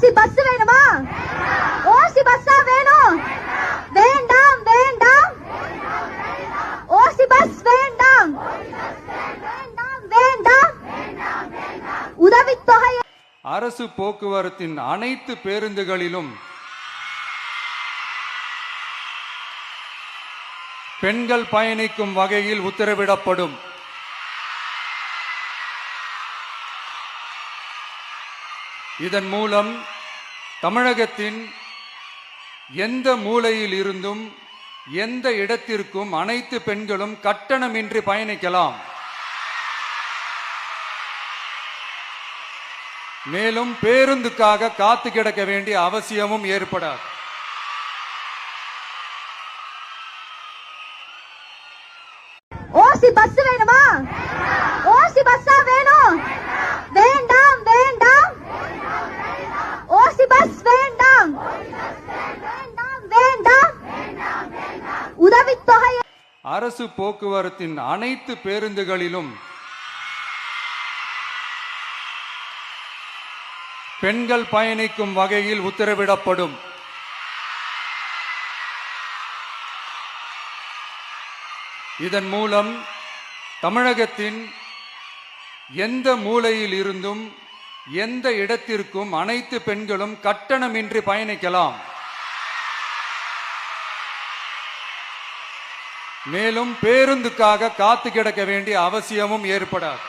ஓசி bus வேணுமா? ஓசி பஸ்ஸா வேணும்? வேண்டாம் வேண்டாம். ஓசி பஸ் வேண்டாம். வேண்டாம் வேண்டாம். உதவித்தொகை. அரசு போக்குவரத்தின் அனைத்து பேருந்துகளிலும் பெண்கள் பயணிக்கும் வகையில் உத்தரவிடப்படும். இதன் மூலம் தமிழகத்தின் எந்த மூலையில் இருந்தும் எந்த இடத்திற்கும் அனைத்து பெண்களும் கட்டணமின்றி பயணிக்கலாம். மேலும் பேருந்துக்காக காத்து கிடக்க வேண்டிய அவசியமும் ஏற்படாது. ஓசி பஸ் வேணுமா? ஓசி பஸ்ஸா வேணும்? வேண்டாம் வேண்டாம். ஓசி பஸ் வேண்டாம். வேண்டாம் வேண்டாம். உதவித்தொகை. அரசு போக்குவரத்தின் அனைத்து பேருந்துகளிலும் பெண்கள் பயணிக்கும் வகையில் உத்தரவிடப்படும். இதன் மூலம் தமிழகத்தின் எந்த மூலையில் இருந்தும் எந்த இடத்திற்கும் அனைத்து பெண்களும் கட்டணமின்றி பயணிக்கலாம். மேலும் பேருந்துக்காக காத்து கிடக்க வேண்டிய அவசியமும் ஏற்படாது.